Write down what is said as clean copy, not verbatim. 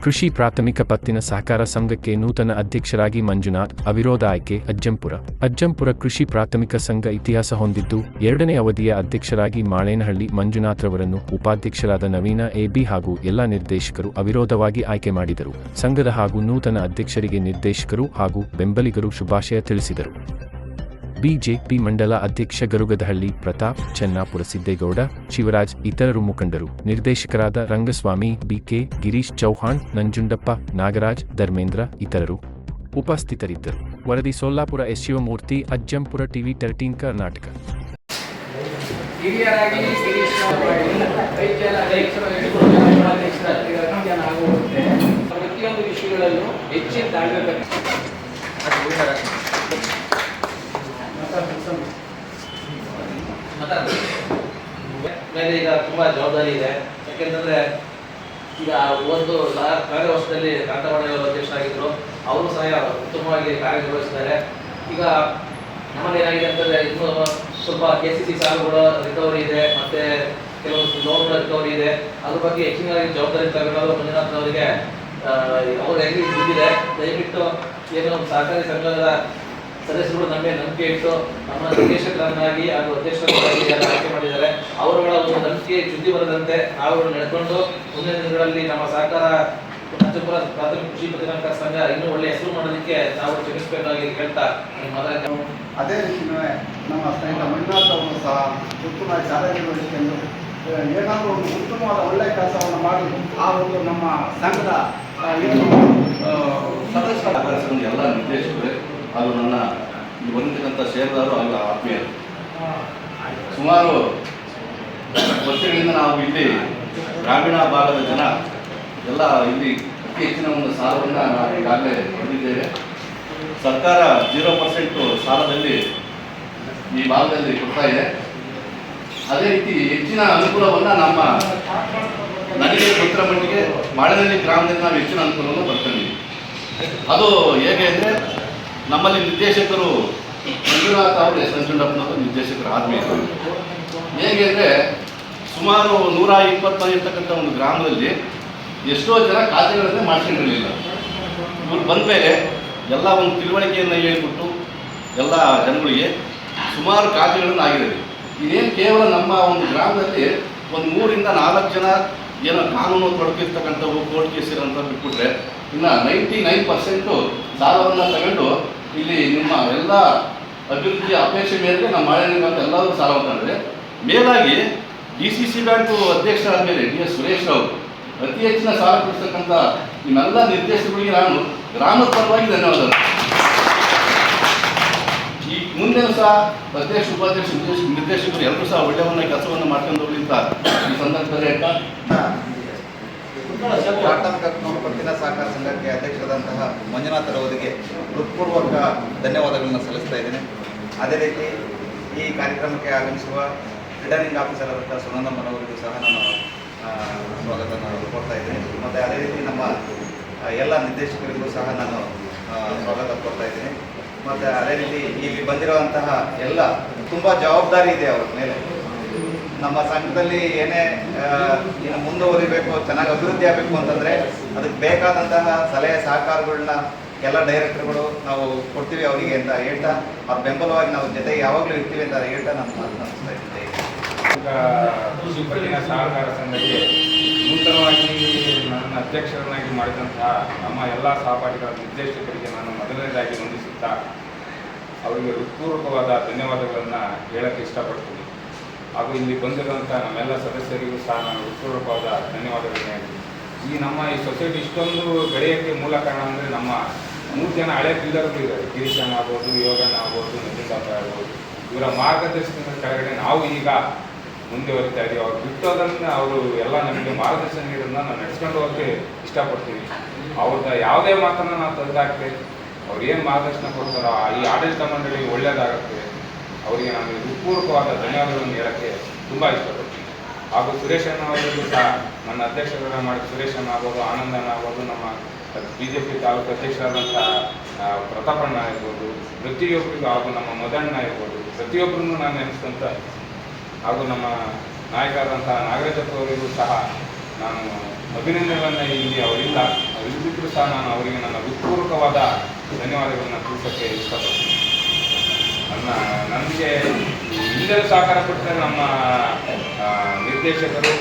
ಕೃಷಿ ಪ್ರಾಥಮಿಕ ಪತ್ತಿನ ಸಹಕಾರ ಸಂಘಕ್ಕೆ ನೂತನ ಅಧ್ಯಕ್ಷರಾಗಿ ಮಂಜುನಾಥ್, ಅವಿರೋಧ ಆಯ್ಕೆ. ಅಜ್ಜಂಪುರ ಕೃಷಿ ಪ್ರಾಥಮಿಕ ಸಂಘ ಇತಿಹಾಸ ಹೊಂದಿದ್ದು, ಎರಡನೇ ಅವಧಿಯ ಅಧ್ಯಕ್ಷರಾಗಿ ಮಾಳೇನಹಳ್ಳಿ ಮಂಜುನಾಥ್ರವರನ್ನು ಉಪಾಧ್ಯಕ್ಷರಾದ ನವೀನ ಎಬಿ ಹಾಗೂ ಎಲ್ಲ ನಿರ್ದೇಶಕರು ಅವಿರೋಧವಾಗಿ ಆಯ್ಕೆ ಮಾಡಿದರು. ಸಂಘದ ಹಾಗೂ ನೂತನ ಅಧ್ಯಕ್ಷರಿಗೆ ನಿರ್ದೇಶಕರು ಹಾಗೂ ಬೆಂಬಲಿಗರು ಶುಭಾಶಯ ತಿಳಿಸಿದರು. ಬಿಜೆಪಿ ಮಂಡಲ ಅಧ್ಯಕ್ಷ ಗರುಗದಹಳ್ಳಿ ಪ್ರತಾಪ್, ಚೆನ್ನಾಪುರ ಸಿದ್ದೇಗೌಡ, ಶಿವರಾಜ್ ಇತರರು ಮುಖಂಡರು, ನಿರ್ದೇಶಕರಾದ ರಂಗಸ್ವಾಮಿ, ಬಿಕೆ, ಗಿರೀಶ್ ಚೌಹಾಣ್, ನಂಜುಂಡಪ್ಪ, ನಾಗರಾಜ್, ಧರ್ಮೇಂದ್ರ ಇತರರು ಉಪಸ್ಥಿತರಿದ್ದರು. ವರದಿ ಸೊಲ್ಲಾಪುರ ಎಸ್ ಶಿವಮೂರ್ತಿ, ಅಜ್ಜಂಪುರ ಟಿವಿ 13 ಕರ್ನಾಟಕ. ಪ್ರತಿಯೊಂದು ವಿಷಯಗಳಲ್ಲೂ ಹೆಚ್ಚಿನ ಮೇಲೆ ಈಗ ತುಂಬಾ ಜವಾಬ್ದಾರಿ ಇದೆ. ಯಾಕೆಂತಂದ್ರೆ ಈಗ ಒಂದು ಕಳೆದ ವರ್ಷದಲ್ಲಿ ಕಾಂತವಾಣಿಯವರು ಅಧ್ಯಕ್ಷರಾಗಿದ್ರು, ಅವರು ಸಹ ಉತ್ತಮವಾಗಿ ಕಾರ್ಯನಿರ್ವಹಿಸಿದ್ದಾರೆ. ಈಗ ನಮ್ಮಲ್ಲಿ ಏನಾಗಿದೆ ಅಂತಂದ್ರೆ ಇನ್ನು ಸ್ವಲ್ಪ KCC ಸಾಲುಗಳ ರಿಕವರಿ ಇದೆ, ಮತ್ತೆ ಕೆಲವೊಂದು ಲೋನ್ಗಳ ರಿಕವರಿ ಇದೆ. ಅದ್ರ ಬಗ್ಗೆ ಹೆಚ್ಚಿನ ಜವಾಬ್ದಾರಿ ತಗೊಂಡು ಮಂಜುನಾಥ್ ಅವರಿಗೆ ಅವ್ರು ಹೆಂಗೆ ಬಿದ್ದಿದೆ, ದಯವಿಟ್ಟು ಏನೋ ಸಹಕಾರಿ ಸಂಘದ ಸದಸ್ಯರು ನಮ್ಮ ನಂಬಿಕೆ ಇಟ್ಟು ನಮ್ಮ ನಿರ್ದೇಶಕರನ್ನಾಗಿ ಹಾಗೂ ಅಧ್ಯಕ್ಷರಾಗಿ ಆಯ್ಕೆ ಮಾಡಿದ್ದಾರೆ. ಅವರುಗಳ ಒಂದು ನಂಬಿಕೆ ಚ್ಯುತಿ ಬರದಂತೆ ನಾವು ನಡೆದುಕೊಂಡು ಮುಂದಿನ ದಿನಗಳಲ್ಲಿ ನಮ್ಮ ಸಹಕಾರ ಅಜ್ಜಂಪುರ ಪ್ರಾಥಮಿಕ ಕೃಷಿ ಪತ್ತಿನ ಸಂಘ ಇನ್ನೂ ಒಳ್ಳೆ ಹೆಸರು ಮಾಡೋದಕ್ಕೆ ನಾವು ಶ್ರಮಿಸಬೇಕಾಗಿ ಹೇಳ್ತಾ ಅದೇ ರೀತಿ ನಮ್ಮ ಸ್ನೇಹಿತ ಮಂಜುನಾಥ್ ಅವರು ಸಹ ಉತ್ತಮ ಕಾರ್ಯನಿರ್ವಹಿಸಿಕೊಂಡು ಏನಾದರೂ ಒಂದು ಉತ್ತಮವಾದ ಒಳ್ಳೆಯ ಕೆಲಸವನ್ನು ಮಾಡಿ ಆ ಒಂದು ನಮ್ಮ ಸಂಘದ ಏನು ಸದಸ್ಯರ ಎಲ್ಲ ನಿರ್ದೇಶಕರು ಹಾಗೂ ನನ್ನ ಬಂದಿರತಕ್ಕಂಥ ಷೇರುದಾರರು ಹಾಗೂ ಆತ್ಮೀಯರು, ಸುಮಾರು ವರ್ಷಗಳಿಂದ ನಾವು ಇಲ್ಲಿ ಗ್ರಾಮೀಣ ಭಾಗದ ಜನ ಎಲ್ಲ ಇಲ್ಲಿ ಅತಿ ಹೆಚ್ಚಿನ ಒಂದು ಸಾಲವನ್ನು ನಾವು ಈಗಾಗಲೇ ಹೊಂದಿದ್ದೇವೆ. ಸರ್ಕಾರ 0% ಸಾಲದಲ್ಲಿ ಈ ಭಾಗದಲ್ಲಿ ಕೊಡ್ತಾ ಇದೆ. ಅದೇ ರೀತಿ ಹೆಚ್ಚಿನ ಅನುಕೂಲವನ್ನು ನಮ್ಮ ನನಗೆ ಗೊತ್ತಿರೋ ಮಟ್ಟಿಗೆ ಮಾಳೇನಹಳ್ಳಿ ಗ್ರಾಮದಲ್ಲಿ ನಾವು ಹೆಚ್ಚಿನ ಅನುಕೂಲವನ್ನು ಪಡ್ಕೊಂಡಿದ್ದೀವಿ. ಅದು ಹೇಗೆ ಅಂದರೆ ನಮ್ಮಲ್ಲಿ ನಿರ್ದೇಶಕರು ಮಂಜುನಾಥ್ ಅವರು ನಂಜುಂಡಪ್ಪನವರು ನಿರ್ದೇಶಕರು ಆದ್ಮೇಲೆ ಹೇಗೆ ಅಂದರೆ ಸುಮಾರು 120 ಇರ್ತಕ್ಕಂಥ ಒಂದು ಗ್ರಾಮದಲ್ಲಿ ಎಷ್ಟೋ ಜನ ಖಾತೆಗಳನ್ನೇ ಮಾಡ್ಕೊಂಡಿರಲಿಲ್ಲ. ಇವ್ರು ಬಂದ ಮೇಲೆ ಎಲ್ಲ ಒಂದು ತಿಳುವಳಿಕೆಯನ್ನು ಹೇಳಿಬಿಟ್ಟು ಎಲ್ಲ ಜನಗಳಿಗೆ ಸುಮಾರು ಖಾತೆಗಳನ್ನು ಆಗಿದೆ. ಇದೇನು ಕೇವಲ ನಮ್ಮ ಒಂದು ಗ್ರಾಮದಲ್ಲಿ ಒಂದು 3 ಇಂದ 4 ಜನ ಏನೋ ಕಾನೂನು ತೊಡಗಿರ್ತಕ್ಕಂಥವು ಕೋರ್ಟ್ ಕೇಸ್ ಇರೋಂಥ ಬಿಟ್ಬಿಟ್ರೆ ಇನ್ನು 99% ಸಾಲವನ್ನು ತಗೊಂಡು ಇಲ್ಲಿ ನಿಮ್ಮ ಎಲ್ಲ ಅಭಿವೃದ್ಧಿ ಅಪೇಕ್ಷೆ ಮೇರೆಗೆ ನಮ್ಮ ಮಾಳೇನಹಳ್ಳಿ ಅಂತ ಎಲ್ಲರೂ ಸಾಲ ತಗೊಂಡ್ರೆ, ಮೇಲಾಗಿ DCC ಬ್ಯಾಂಕು ಅಧ್ಯಕ್ಷರಾದ ಮೇಲೆ DS ಸುರೇಶ್ ಅವರು ಅತಿ ಹೆಚ್ಚಿನ ಸಾಲ ಕೊಡಿಸ್ತಕ್ಕಂಥ ನಿಮ್ಮೆಲ್ಲ ನಿರ್ದೇಶಕರಿಗೆ ನಾನು ಗ್ರಾಮದ ಪರವಾಗಿ ಧನ್ಯವಾದಗಳು. ಈ ಮುಂದೆ ಸಹ ಅಧ್ಯಕ್ಷ ಉಪಾಧ್ಯಕ್ಷ ನಿರ್ದೇಶಕರು ಎಲ್ಲರೂ ಸಹ ಒಳ್ಳೆಯವನ್ನ ಕೆಲಸವನ್ನು ಮಾಡ್ಕೊಂಡು ಹೋಗ್ಲಿ ಅಂತ ಈ ಸಂದರ್ಭದಲ್ಲಿ ಪ್ರಾಥಮಿಕ ಪತ್ತಿನ ಸಹಕಾರ ಸಂಘಕ್ಕೆ ಅಧ್ಯಕ್ಷರಾದಂತಹ ಮಂಜುನಾಥರವರಿಗೆ ಹೃತ್ಪೂರ್ವಕ ಧನ್ಯವಾದಗಳನ್ನು ಸಲ್ಲಿಸ್ತಾ ಇದ್ದೇನೆ. ಅದೇ ರೀತಿ ಈ ಕಾರ್ಯಕ್ರಮಕ್ಕೆ ಆಗಮಿಸುವ ರಿಟರ್ನಿಂಗ್ ಆಫೀಸರ್ ಆದಂಥ ಸುನಂದಮ್ಮನವರಿಗೂ ಸಹ ನಾನು ಸ್ವಾಗತವನ್ನು ಕೊಡ್ತಾ ಇದ್ದೇನೆ. ಮತ್ತು ಅದೇ ರೀತಿ ನಮ್ಮ ಎಲ್ಲ ನಿರ್ದೇಶಕರಿಗೂ ಸಹ ನಾನು ಸ್ವಾಗತ ಕೊಡ್ತಾ ಇದ್ದೀನಿ. ಮತ್ತು ಅದೇ ರೀತಿ ಇಲ್ಲಿ ಬಂದಿರುವಂತಹ ಎಲ್ಲ ತುಂಬ ಜವಾಬ್ದಾರಿ ಇದೆ ಅವರ ಮೇಲೆ. ನಮ್ಮ ಸಂಘದಲ್ಲಿ ಏನೇ ಇನ್ನು ಮುಂದುವರಿಬೇಕು, ಚೆನ್ನಾಗಿ ಅಭಿವೃದ್ಧಿ ಆಗಬೇಕು ಅಂತಂದರೆ ಅದಕ್ಕೆ ಬೇಕಾದಂತಹ ಸಲಹೆ ಸಹಕಾರಗಳನ್ನ ಎಲ್ಲ ಡೈರೆಕ್ಟರ್ಗಳು ನಾವು ಕೊಡ್ತೀವಿ ಅವರಿಗೆ ಅಂತ ಹೇಳ್ತಾ, ಅವ್ರ ಬೆಂಬಲವಾಗಿ ನಾವು ಜೊತೆಗೆ ಯಾವಾಗಲೂ ಇರ್ತೀವಿ ಅಂತ ಹೇಳ್ತಾ ನಾನು ಮಾತನಾಡ್ತಾ ಇದ್ದೀನಿ. ಕೃಷಿ ಪತ್ತಿನ ಸಹಕಾರ ಸಂಘಕ್ಕೆ ನೂತನವಾಗಿ ನನ್ನ ಅಧ್ಯಕ್ಷರನ್ನಾಗಿ ಮಾಡಿದಂತಹ ನಮ್ಮ ಎಲ್ಲ ಸಹಪಾಠಿಗಳ ನಿರ್ದೇಶಕರಿಗೆ ನಾನು ಮೊದಲನೇದಾಗಿ ವಂದಿಸುತ್ತಾ ಅವರಿಗೆ ಹೃತ್ಪೂರ್ವಕವಾದ ಧನ್ಯವಾದಗಳನ್ನು ಹೇಳಕ್ಕೆ ಇಷ್ಟಪಡ್ತೀನಿ. ಹಾಗೂ ಇಲ್ಲಿ ಬಂದಿರುವಂಥ ನಮ್ಮೆಲ್ಲ ಸದಸ್ಯರಿಗೂ ಸಹ ನಾನು ಹೃತ್ಪೂರ್ವಕವಾದ ಧನ್ಯವಾದಗಳನ್ನು ಹೇಳ್ತೀನಿ. ನಮ್ಮ ಈ ಸೊಸೈಟಿ ಇಷ್ಟೊಂದು ಬೆಳೆಯೋಕ್ಕೆ ಮೂಲ ಕಾರಣ ಅಂದರೆ ನಮ್ಮ 3 ಜನ ಹಳೆ ಬಿಲ್ಡರ್ಗಳು ಇದ್ದಾರೆ. ಗಿರೀಶನ್ ಆಗ್ಬೋದು, ಯೋಗನ್ ಆಗ್ಬೋದು, ನಂಜುಂಡಪ್ಪ ಆಗ್ಬೋದು. ಇವರ ಮಾರ್ಗದರ್ಶನದ ಕೆಳಗಡೆ ನಾವು ಈಗ ಮುಂದುವರಿತಾ ಇದ್ದೀವಿ. ಅವ್ರು ಬಿಟ್ಟೋದನ್ನು ಅವರು ಎಲ್ಲ ನಮಗೆ ಮಾರ್ಗದರ್ಶನ ನೀಡೋದನ್ನ ನಾವು ನಡೆಸ್ಕೊಂಡು ಹೋಗೋಕ್ಕೆ ಇಷ್ಟಪಡ್ತೀವಿ. ಅವ್ರದ್ದು ಯಾವುದೇ ಮಾತನ್ನು ನಾವು ತೆಗೆದಾಕ್ತೇವೆ. ಅವ್ರು ಏನು ಮಾರ್ಗದರ್ಶನ ಕೊಡ್ತಾರೋ ಈ ಆಡಳಿತ ಮಂಡಳಿಗೆ ಒಳ್ಳೆಯದಾಗುತ್ತೆ. ಅವರಿಗೆ ನಾನು ಹೃತ್ಪೂರ್ವಕವಾದ ಧನ್ಯವಾದಗಳನ್ನು ಹೇಳೋಕ್ಕೆ ತುಂಬ ಇಷ್ಟಪಡ್ತೀನಿ. ಹಾಗೂ ಸುರೇಶಣ್ಣ ಅವರಿಗೂ ಸಹ ನನ್ನ ಅಧ್ಯಕ್ಷರನ್ನ ಮಾಡಿ ಸುರೇಶಣ್ಣ ಆಗ್ಬೋದು, ಆನಂದಣ್ಣ ಆಗ್ಬೋದು, ನಮ್ಮ BJP ತಾಲೂಕು ಅಧ್ಯಕ್ಷರಾದಂಥ ಪ್ರತಾಪಣ್ಣ ಇರ್ಬೋದು, ಪ್ರತಿಯೊಬ್ಬರಿಗೂ ಹಾಗೂ ನಮ್ಮ ಮದಣ್ಣ ಇರ್ಬೋದು, ಪ್ರತಿಯೊಬ್ಬರನ್ನು ನಾನು ನೆನೆಸ್ಕೊಂತ ಹಾಗೂ ನಮ್ಮ ನಾಯಕರಾದಂಥ ನಾಗರಾಜಪ್ಪ ಅವರಿಗೂ ಸಹ ನಾನು ಅಭಿನಂದನೆಗಳನ್ನು ಇಲ್ಲಿ ಅವರಿಲ್ಲ ಇಲ್ಲದಿದ್ದರೂ ಸಹ ನಾನು ಅವರಿಗೆ ನನ್ನ ಹೃತ್ಪೂರ್ವಕವಾದ ಧನ್ಯವಾದಗಳನ್ನು ತಿಳಿಸೋಕ್ಕೆ ಇಷ್ಟಪಡ್ತೀನಿ. ನನಗೆ ಹಿಂದೆ ಸಹಕಾರ ಕೊಟ್ಟರೆ ನಮ್ಮ ನಿರ್ದೇಶಕರು